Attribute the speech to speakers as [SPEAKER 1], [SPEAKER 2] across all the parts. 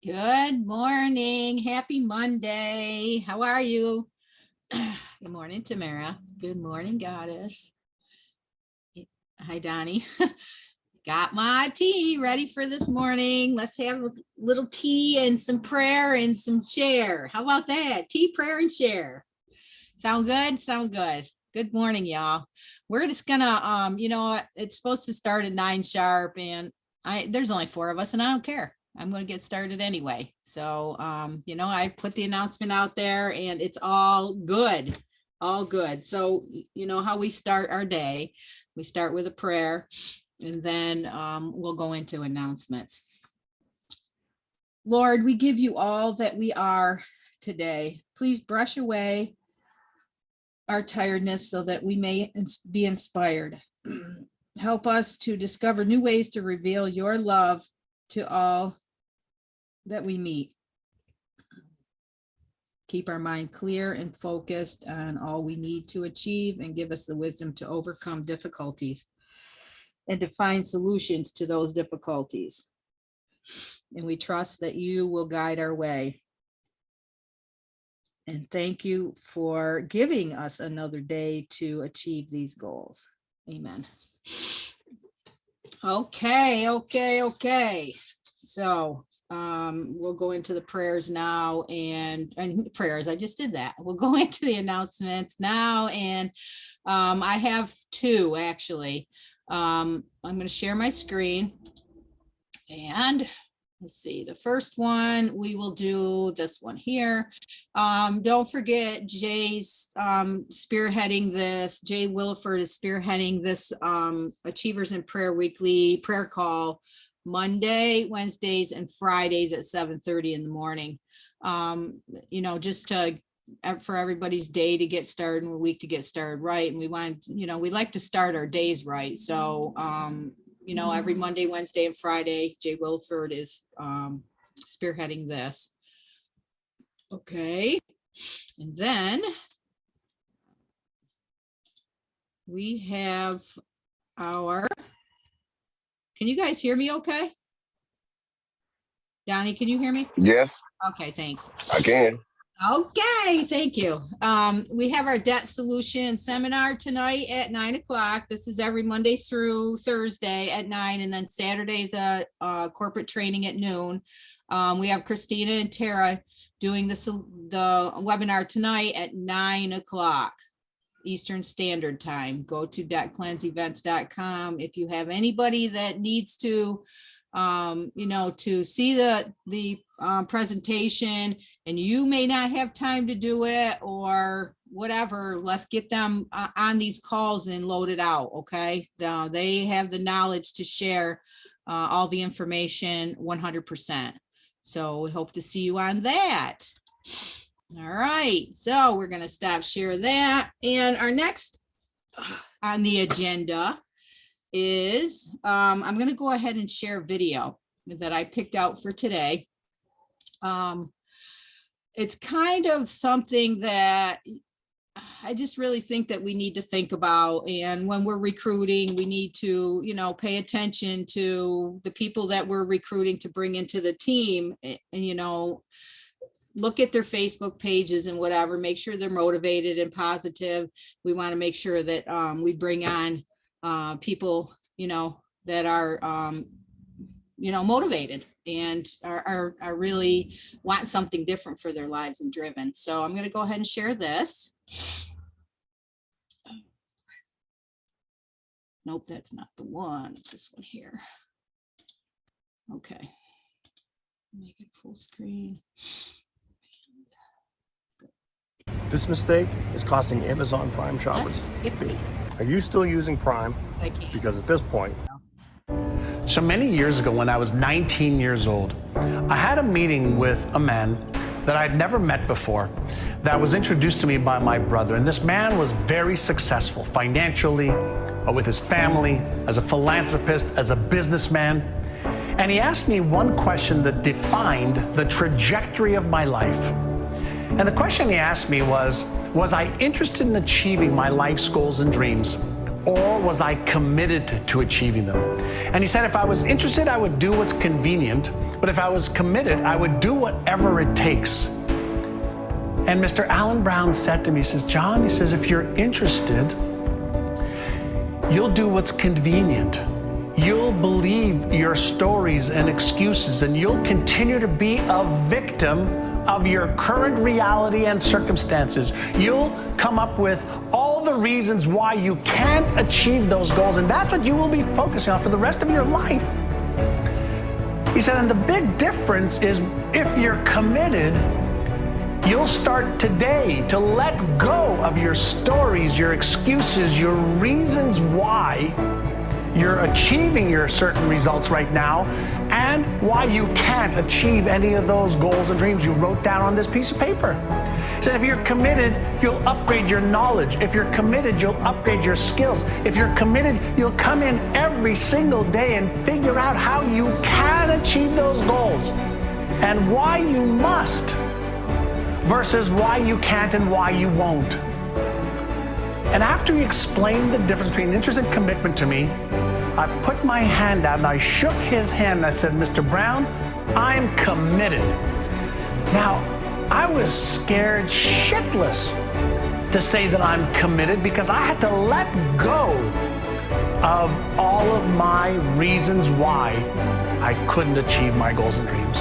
[SPEAKER 1] Good morning. Happy Monday. How are you? Good morning, Tamara. Good morning, Goddess. Hi, Donnie. Got my tea ready for this morning. Let's have a little tea and some prayer and some share. How about that? Tea, prayer, and share. Sound good? Sound good. Good morning, y'all. We're just gonna, it's supposed to start at 9 sharp, and there's only 4 of us, and I don't care. I'm going to get started anyway. So, I put the announcement out there, and it's all good, all good. So, you know how we start our day. We start with a prayer, and then we'll go into announcements. Lord, we give you all that we are today. Please brush away our tiredness so that we may be inspired. Help us to discover new ways to reveal your love to all that we meet. Keep our mind clear and focused on all we need to achieve, and give us the wisdom to overcome difficulties and to find solutions to those difficulties. And we trust that you will guide our way. And thank you for giving us another day to achieve these goals. Amen. Okay. So we'll go into the prayers now and prayers. I just did that. We'll go into the announcements now. And I have 2 actually. I'm going to share my screen, and let's see, the first one, we will do this one here. Don't forget, Jay's spearheading this. Jay Williford is spearheading this Achievers in Prayer Weekly prayer call Monday, Wednesdays, and Fridays at 7:30 in the morning. Just for everybody's day to get started and a week to get started right. And we want, we like to start our days right. So, every Monday, Wednesday, and Friday, Jay Williford is spearheading this. Okay. And then we have can you guys hear me okay? Donnie, can you hear me?
[SPEAKER 2] Yes.
[SPEAKER 1] Okay, thanks.
[SPEAKER 2] I can.
[SPEAKER 1] Okay, thank you. We have our debt solution seminar tonight at 9 o'clock. This is every Monday through Thursday at 9, and then Saturday's a corporate training at noon. We have Christina and Tara doing the webinar tonight at 9 o'clock Eastern Standard Time. Go to debtcleanseevents.com. If you have anybody that needs to to see the presentation, and you may not have time to do it or whatever, let's get them on these calls and load it out. Okay. They have the knowledge to share all the information 100%. So we hope to see you on that. All right. So we're going to stop share that. And our next on the agenda is I'm going to go ahead and share a video that I picked out for today. It's kind of something that I just really think that we need to think about. And when we're recruiting, we need to, pay attention to the people that we're recruiting to bring into the team, and, look at their Facebook pages and whatever, make sure they're motivated and positive. We want to make sure that we bring on people, that are, motivated and are really want something different for their lives and driven. So I'm going to go ahead and share this. Nope, that's not the one. It's this one here. Okay. Make it full screen.
[SPEAKER 3] This mistake is costing Amazon Prime shoppers big. Are you still using Prime?
[SPEAKER 1] I can't.
[SPEAKER 3] Because at this point.
[SPEAKER 4] So many years ago, when I was 19 years old, I had a meeting with a man that I'd never met before that was introduced to me by my brother. And this man was very successful financially, with his family, as a philanthropist, as a businessman. And he asked me one question that defined the trajectory of my life. And the question he asked me was I interested in achieving my life's goals and dreams or was I committed to achieving them? And he said, if I was interested, I would do what's convenient, but if I was committed, I would do whatever it takes. And Mr. Alan Brown said to me, he says, John, he says, if you're interested, you'll do what's convenient. You'll believe your stories and excuses, and you'll continue to be a victim of your current reality and circumstances. You'll come up with all the reasons why you can't achieve those goals, and that's what you will be focusing on for the rest of your life. He said, and the big difference is if you're committed, you'll start today to let go of your stories, your excuses, your reasons why you're achieving your certain results right now and why you can't achieve any of those goals and dreams you wrote down on this piece of paper. So if you're committed, you'll upgrade your knowledge. If you're committed, you'll upgrade your skills. If you're committed, you'll come in every single day and figure out how you can achieve those goals and why you must versus why you can't and why you won't. And after he explained the difference between interest and commitment to me, I put my hand out and I shook his hand and I said, Mr. Brown, I'm committed. Now, I was scared shitless to say that I'm committed because I had to let go of all of my reasons why I couldn't achieve my goals and dreams.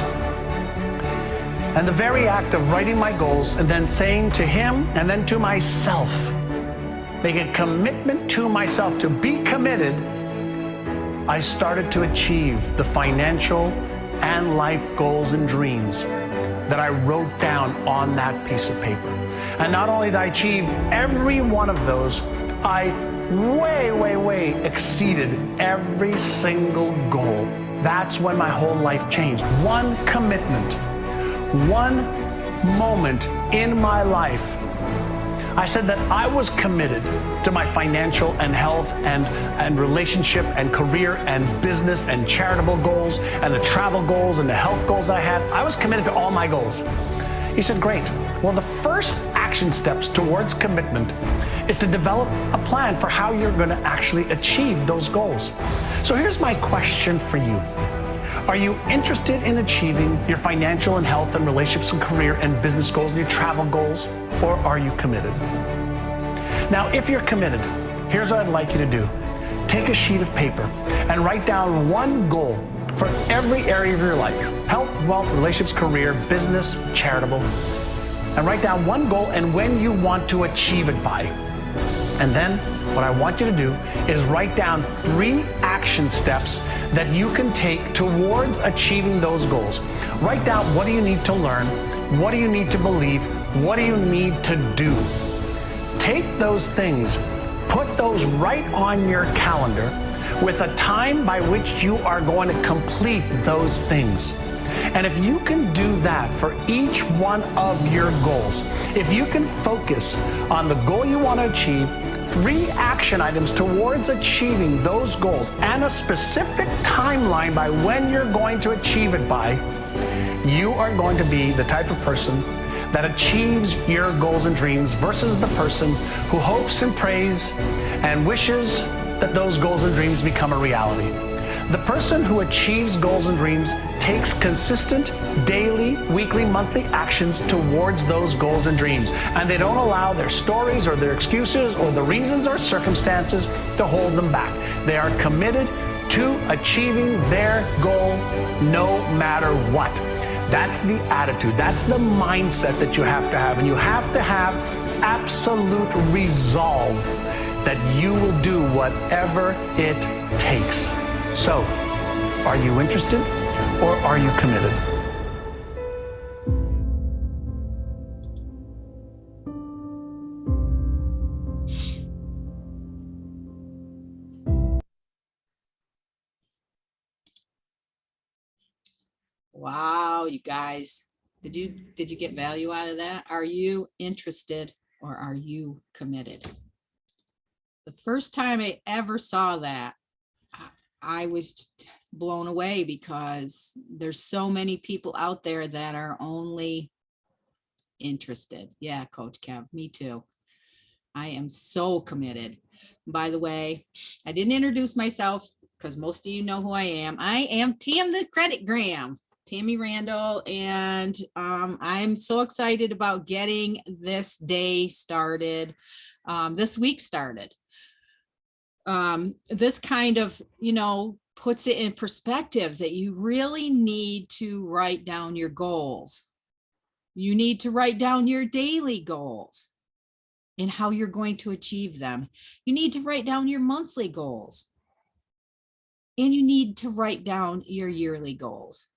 [SPEAKER 4] And the very act of writing my goals and then saying to him and then to myself, make a commitment to myself to be committed, I started to achieve the financial and life goals and dreams that I wrote down on that piece of paper. And not only did I achieve every one of those, I way exceeded every single goal. That's when my whole life changed. One commitment, one moment in my life, I said that I was committed to my financial and health and relationship and career and business and charitable goals and the travel goals and the health goals I had. I was committed to all my goals. He said, great. Well, the first action steps towards commitment is to develop a plan for how you're going to actually achieve those goals. So here's my question for you. Are you interested in achieving your financial and health and relationships and career and business goals and your travel goals, or are you committed? Now, if you're committed, here's what I'd like you to do. Take a sheet of paper and write down one goal for every area of your life: health, wealth, relationships, career, business, charitable. And write down one goal and when you want to achieve it by. And then what I want you to do is write down 3 action steps that you can take towards achieving those goals. Write down, what do you need to learn? What do you need to believe? What do you need to do? Take those things, put those right on your calendar with a time by which you are going to complete those things. And if you can do that for each one of your goals, if you can focus on the goal you want to achieve, 3 action items towards achieving those goals, and a specific timeline by when you're going to achieve it by, you are going to be the type of person that achieves your goals and dreams versus the person who hopes and prays and wishes that those goals and dreams become a reality. The person who achieves goals and dreams takes consistent daily, weekly, monthly actions towards those goals and dreams. And they don't allow their stories or their excuses or the reasons or circumstances to hold them back. They are committed to achieving their goal no matter what. That's the attitude. That's the mindset that you have to have. And you have to have absolute resolve that you will do whatever it takes. So, are you interested or are you committed?
[SPEAKER 1] Wow, you guys, did you get value out of that? Are you interested or are you committed? The first time I ever saw that, I was blown away because there's so many people out there that are only interested. Yeah, Coach Kev, me too. I am so committed. By the way, I didn't introduce myself because most of you know who I am. I am Tam the Credit Gram, Tammy Randall, and I'm so excited about getting this day started, this week started. This kind of, puts it in perspective that you really need to write down your goals. You need to write down your daily goals and how you're going to achieve them. You need to write down your monthly goals. And you need to write down your yearly goals.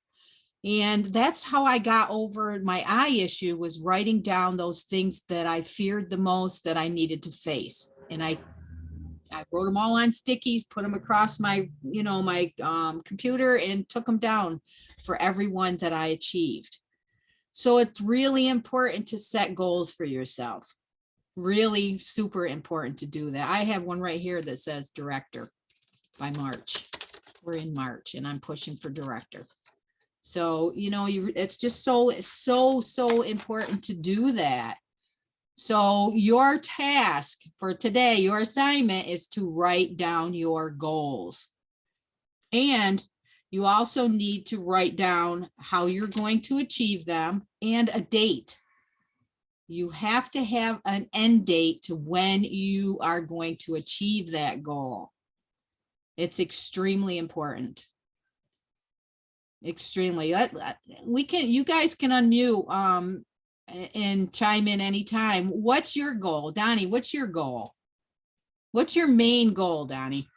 [SPEAKER 1] And that's how I got over my eye issue, was writing down those things that I feared the most that I needed to face. And I wrote them all on stickies, put them across my, my computer, and took them down for everyone that I achieved. So it's really important to set goals for yourself. Really super important to do that. I have one right here that says director by March. We're in March and I'm pushing for director. So, it's just so important to do that. So your task for today, your assignment is to write down your goals. And you also need to write down how you're going to achieve them and a date. You have to have an end date to when you are going to achieve that goal. It's extremely important. Extremely. You guys can unmute and chime in anytime. What's your goal? Donnie, what's your goal? What's your main goal, Donnie?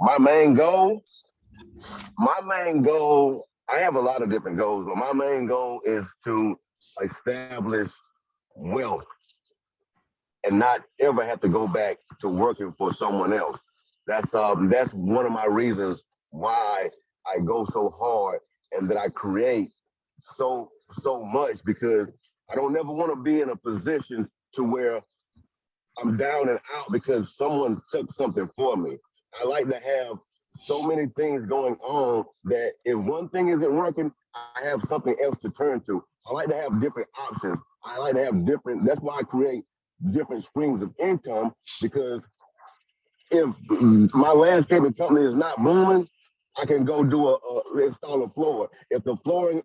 [SPEAKER 2] My main goal, I have a lot of different goals, but my main goal is to establish wealth and not ever have to go back to working for someone else. That's one of my reasons why I go so hard and that I create so much, because I don't never want to be in a position to where I'm down and out because someone took something for me. I like to have so many things going on that if one thing isn't working, I have something else to turn to. I like to have different options. I like to have that's why I create different streams of income, because if my landscaping company is not booming, I can go install a floor. If the flooring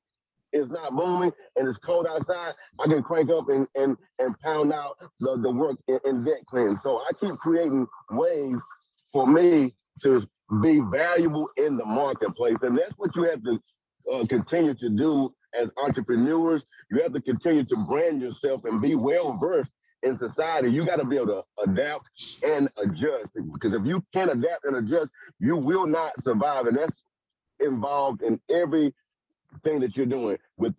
[SPEAKER 2] is not booming and it's cold outside, I can crank up and pound out the work in deck cleaning. So I keep creating ways for me to be valuable in the marketplace. And that's what you have to continue to do as entrepreneurs. You have to continue to brand yourself and be well-versed in society. You got to be able to adapt and adjust, because if you can't adapt and adjust, you will not survive. And that's involved in everything that you're doing with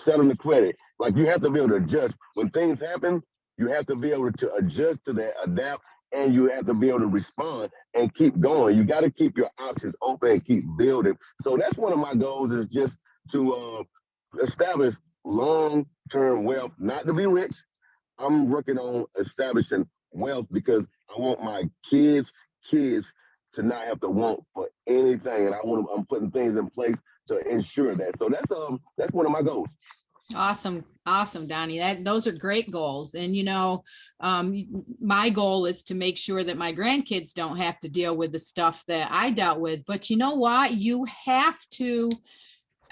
[SPEAKER 2] selling the credit. Like, you have to be able to adjust. When things happen, you have to be able to adjust to that, adapt, and you have to be able to respond and keep going. You got to keep your options open and keep building. So that's one of my goals, is just to establish long-term wealth, not to be rich. I'm working on establishing wealth because I want my kids to not have to want for anything, and I'm putting things in place to ensure that. So that's one of my goals.
[SPEAKER 1] Awesome, Donnie. Those are great goals. And my goal is to make sure that my grandkids don't have to deal with the stuff that I dealt with. But you know what? You have to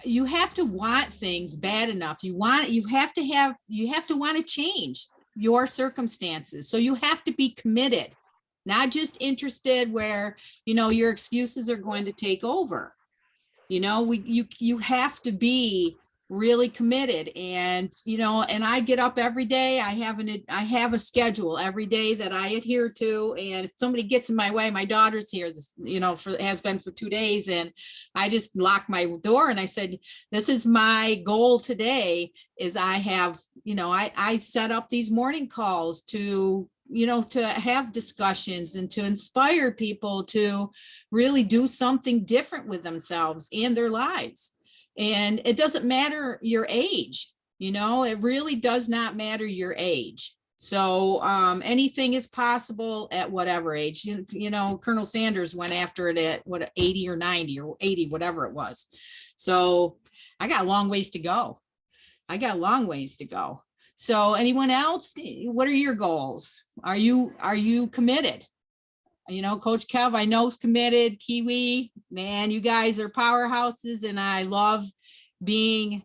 [SPEAKER 1] want things bad enough. You have to want to change your circumstances. So you have to be committed, not just interested where, your excuses are going to take over. You have to be really committed. And and I get up every day. I have a schedule every day that I adhere to, and if somebody gets in my way, my daughter's here, has been for 2 days, and I just lock my door and I said, this is my goal today, is I have, I set up these morning calls to have discussions and to inspire people to really do something different with themselves and their lives. And it doesn't matter your age, it really does not matter your age. So anything is possible at whatever age. Colonel Sanders went after it at 80 or 90 or 80, whatever it was. So I got a long ways to go. I got a long ways to go. So anyone else, what are your goals? Are you committed? You know, Coach Kev, I know is committed. Kiwi, man, you guys are powerhouses, and I love being,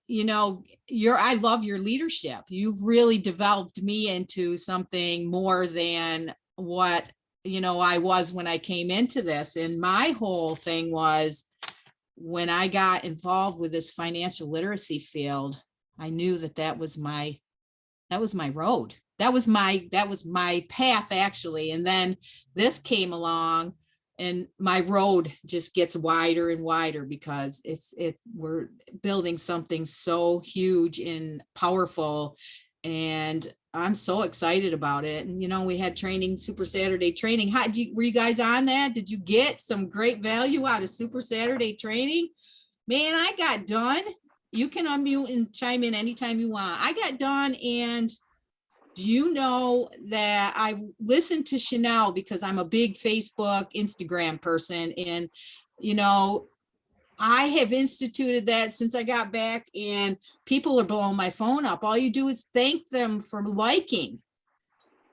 [SPEAKER 1] you know, I love your leadership. You've really developed me into something more than what, you know, I was when I came into this. And my whole thing was, when I got involved with this financial literacy field, I knew that was my road. That was my path, actually. And then this came along, and my road just gets wider and wider, because we're building something so huge and powerful, and I'm so excited about it. And, you know, we had training, Super Saturday training. Were you guys on that? Did you get some great value out of Super Saturday training? Man, I got done. You can unmute and chime in anytime you want. I got done, and do you know that I listened to Chanel, because I'm a big Facebook, Instagram person, and, you know, I have instituted that since I got back, and people are blowing my phone up. All you do is thank them for liking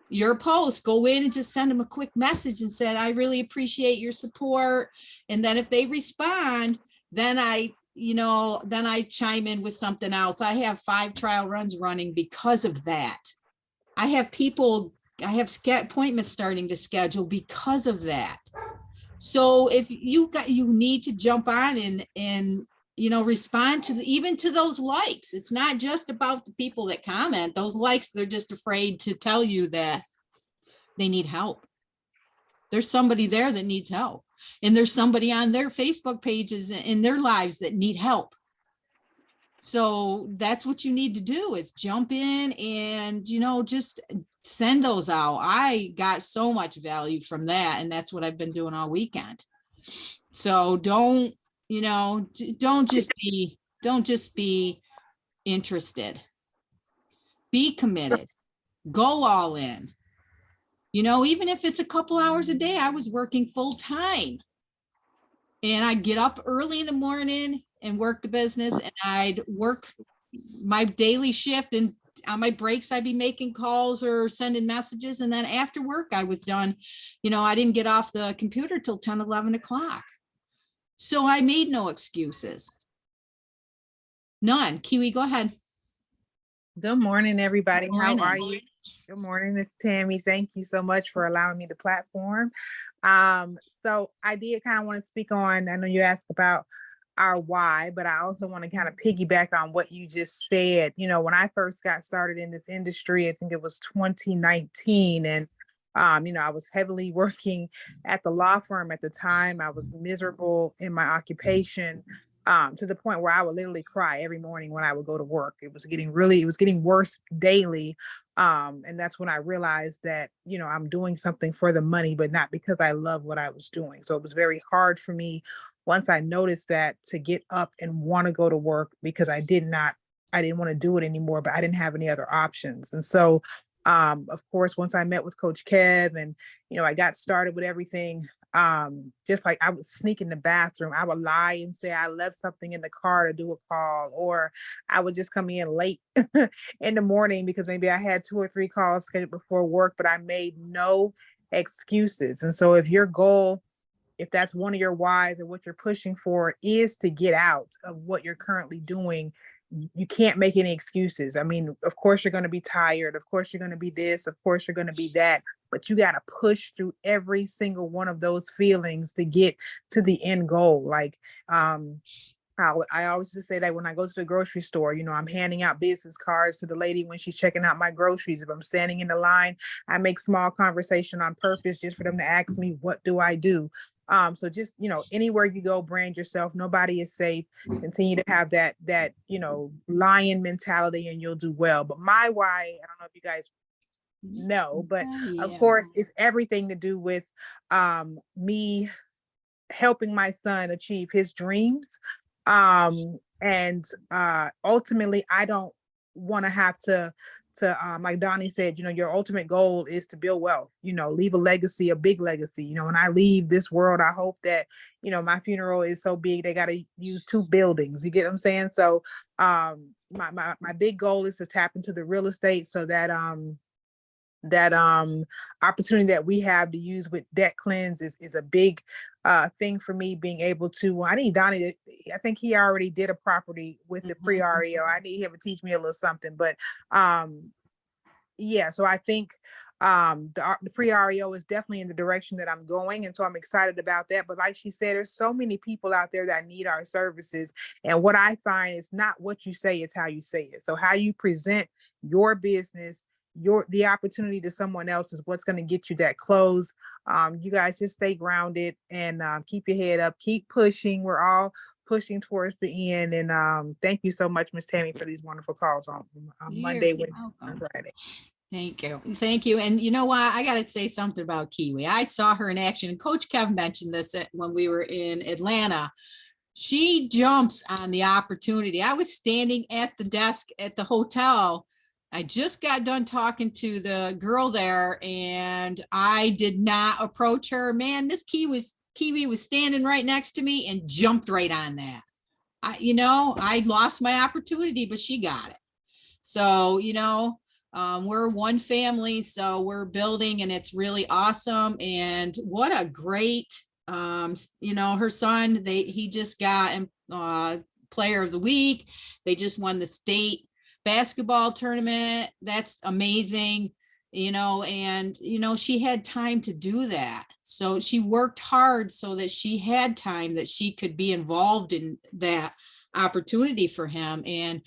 [SPEAKER 1] your post. Go in and just send them a quick message and said, I really appreciate your support. And then if they respond, then I chime in with something else. I have 5 trial runs running because of that. I have appointments starting to schedule because of that. So if you need to jump on and you know, respond to even to those likes. It's not just about the people that comment. Those likes, they're just afraid to tell you that they need help. There's somebody there that needs help, and there's somebody on their Facebook pages in their lives that need help. So that's what you need to do, is jump in and, you know, just send those out. I got so much value from that, and that's what I've been doing all weekend. So don't just be interested. Be committed. Go all in. You know, even if it's a couple hours a day. I was working full time, and I'd get up early in the morning and work the business, and I'd work my daily shift, and on my breaks, I'd be making calls or sending messages. And then after work, I was done. You know, I didn't get off the computer till 10, 11 o'clock. So I made no excuses. None. Kiwi, go ahead.
[SPEAKER 5] Good morning, everybody.
[SPEAKER 1] Good morning.
[SPEAKER 5] How are you? Good morning, Miss Tammy. Thank you so much for allowing me the platform. So I did kind of want to speak on, I know you asked about our why, but I also want to kind of piggyback on what you just said. You know, when I first got started in this industry, I think it was 2019, and you know, I was heavily working at the law firm at the time. I was miserable in my occupation, to the point where I would literally cry every morning when I would go to work. It was getting worse daily. And that's when I realized that, you know, I'm doing something for the money, but not because I love what I was doing. So it was very hard for me, once I noticed that, to get up and want to go to work, because I didn't want to do it anymore, but I didn't have any other options. And so, of course, once I met with Coach Kev, and, you know, I got started with everything, just like I would sneak in the bathroom, I would lie and say I left something in the car to do a call, or I would just come in late in the morning because maybe I had 2 or 3 calls scheduled before work, but I made no excuses. And so if your goal, if that's one of your whys or what you're pushing for, is to get out of what you're currently doing, you can't make any excuses. I mean, of course, you're going to be tired. Of course, you're going to be this. Of course, you're going to be that. But you got to push through every single one of those feelings to get to the end goal. Like, I always just say that when I go to the grocery store, you know, I'm handing out business cards to the lady when she's checking out my groceries. If I'm standing in the line, I make small conversation on purpose just for them to ask me, what do I do? So just, you know, anywhere you go, brand yourself. Nobody is safe. Continue to have that, you know, lion mentality, and you'll do well. But my why, I don't know if you guys know, but of course, it's everything to do with me helping my son achieve his dreams. And ultimately, I don't want to have to like Donnie said, your ultimate goal is to build wealth, leave a legacy, a big legacy. When I leave this world, I hope that, my funeral is so big, they got to use 2 buildings. You get what I'm saying? So, my big goal is to tap into the real estate so that, opportunity that we have to use with debt cleanse is a big thing for me, being able to. I need Donnie to, I think he already did a property with the pre-REO. I need him to teach me a little something, but yeah, so I think the pre-REO is definitely in the direction that I'm going, and so I'm excited about that. But like she said, there's so many people out there that need our services, and what I find is not what you say, it's how you say it. So how you present your business, the opportunity to someone else, is what's going to get you that close. You guys just stay grounded and keep your head up, keep pushing. We're all pushing towards the end. And thank you so much, Miss Tammy, for these wonderful calls on Monday, Wednesday, and Friday.
[SPEAKER 1] Thank you. Thank you. And you know what? I got to say something about Kiwi. I saw her in action, and Coach Kev mentioned this when we were in Atlanta. She jumps on the opportunity. I was standing at the desk at the hotel. I just got done talking to the girl there, and I did not approach her. Man, Miss Kiwi was standing right next to me and jumped right on that. I lost my opportunity, but she got it. So, we're one family, so we're building, and it's really awesome. And what a great, her son, he just got player of the week. They just won the state basketball tournament. That's amazing. And she had time to do that. So she worked hard so that she had time that she could be involved in that opportunity for him. And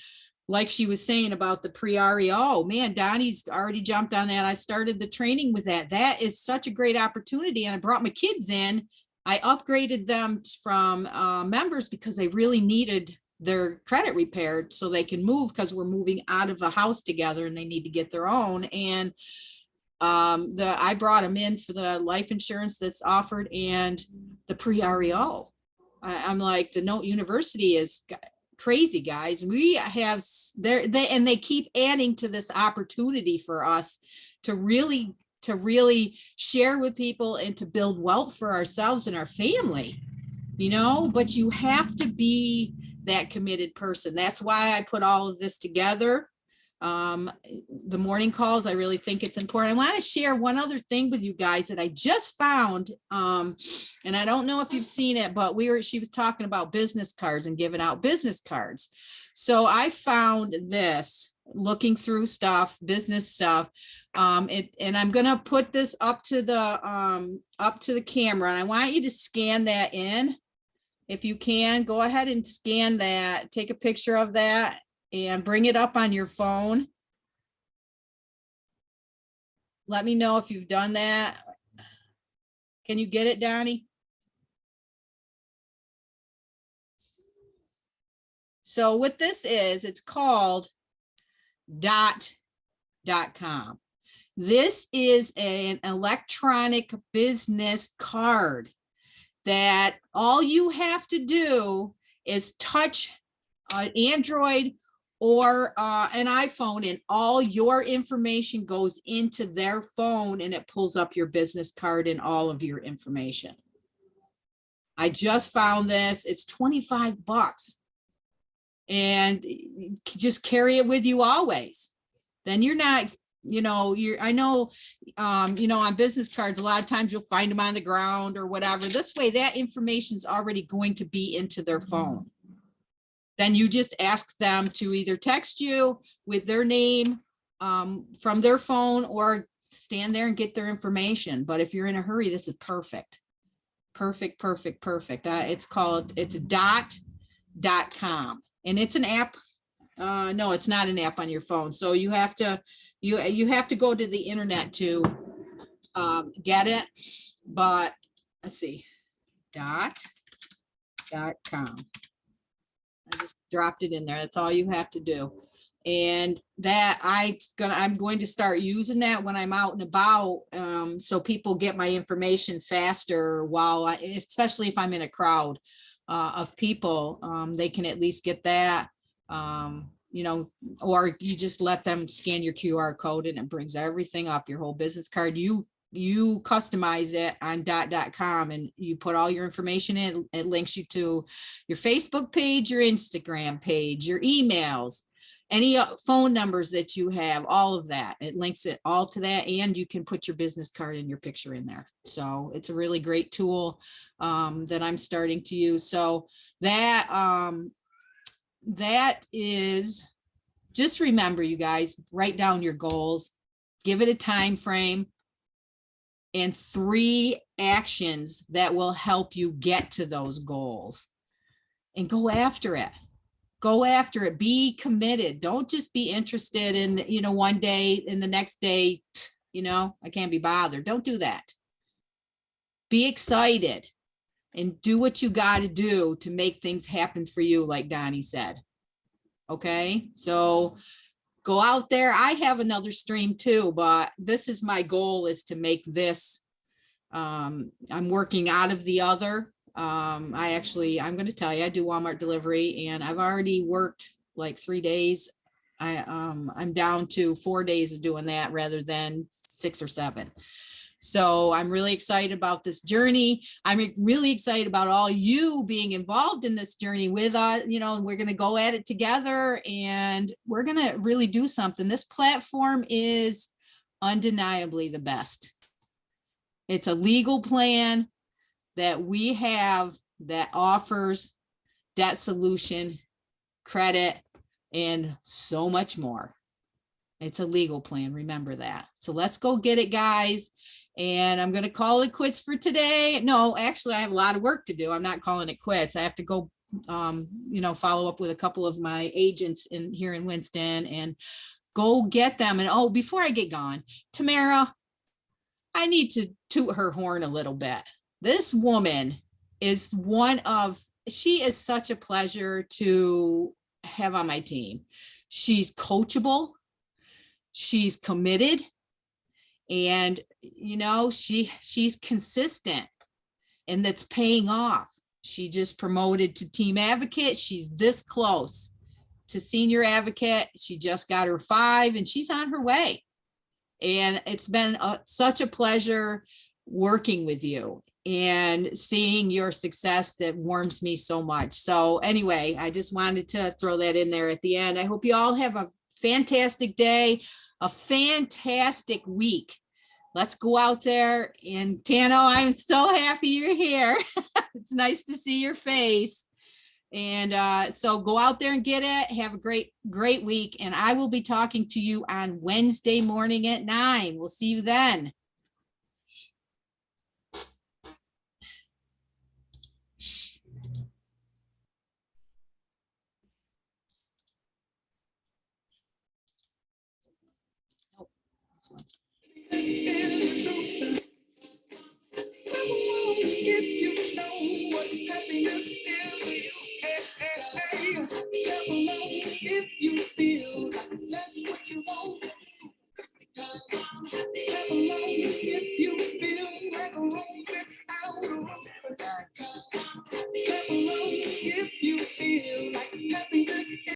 [SPEAKER 1] like she was saying about the pre-REO, man, Donnie's already jumped on that. I started the training with that. That is such a great opportunity. And I brought my kids in. I upgraded them from members because they really needed their credit repaired so they can move, because we're moving out of a house together and they need to get their own. And I brought them in for the life insurance that's offered and the pre-REO. I'm like, the Note University is crazy, guys. We have they keep adding to this opportunity for us to really share with people and to build wealth for ourselves and our family, but you have to be that committed person. That's why I put all of this together. The morning calls, I really think it's important. I want to share one other thing with you guys that I just found. And I don't know if you've seen it, but she was talking about business cards and giving out business cards. So I found this, looking through business stuff. And I'm going to put this up to the camera, and I want you to scan that in. If you can, go ahead and scan that, take a picture of that and bring it up on your phone. Let me know if you've done that. Can you get it, Donnie? So what this is, it's called .com. This is an electronic business card that all you have to do is touch an Android or an iPhone, and all your information goes into their phone, and it pulls up your business card and all of your information. I just found this. It's $25, and just carry it with you always. Then you're not, I know, on business cards, a lot of times you'll find them on the ground or whatever. This way, that information is already going to be into their phone. Then you just ask them to either text you with their name from their phone, or stand there and get their information. But if you're in a hurry, this is perfect. Perfect. It's .com, and it's an app. No, it's not an app on your phone. So you have to go to the internet to get it. But let's see, .com. I just dropped it in there. That's all you have to do. And that I'm going to start using that when I'm out and about, so people get my information faster, especially if I'm in a crowd of people, they can at least get that. or you just let them scan your QR code and it brings everything up, your whole business card. You customize it on .com and you put all your information in. It links you to your Facebook page, your Instagram page, your emails, any phone numbers that you have, all of that. It links it all to that, and you can put your business card and your picture in there. So it's a really great tool that I'm starting to use. So that is, just remember, you guys, write down your goals, give it a time frame, and 3 actions that will help you get to those goals, and go after it. Go after it. Be committed. Don't just be interested in, one day and the next day, I can't be bothered. Don't do that. Be excited and do what you got to do to make things happen for you, like Donnie said. Okay, so go out there. I have another stream too, but this is my goal, is to make this. I'm working out of the other. I'm going to tell you, I do Walmart delivery, and I've already worked like 3 days. I'm down to 4 days of doing that rather than 6 or 7. So I'm really excited about this journey. I'm really excited about all you being involved in this journey with us. We're going to go at it together, and we're going to really do something. This platform is undeniably the best. It's a legal plan that we have that offers debt solution, credit, and so much more. It's a legal plan. Remember that. So let's go get it, guys. And I'm going to call it quits for today. No, actually, I have a lot of work to do. I'm not calling it quits. I have to go, follow up with a couple of my agents here in Winston and go get them. And before I get gone, Tamara, I need to toot her horn a little bit. This woman is she is such a pleasure to have on my team. She's coachable. She's committed. And, she's consistent, and that's paying off. She just promoted to team advocate. She's this close to senior advocate. She just got her 5, and she's on her way. And it's been such a pleasure working with you and seeing your success. That warms me so much. So anyway, I just wanted to throw that in there at the end. I hope you all have a fantastic day, a fantastic week. Let's go out there. And Tano, I'm so happy you're here. It's nice to see your face. And so go out there and get it. Have a great week. And I will be talking to you on Wednesday morning at 9. We'll see you then.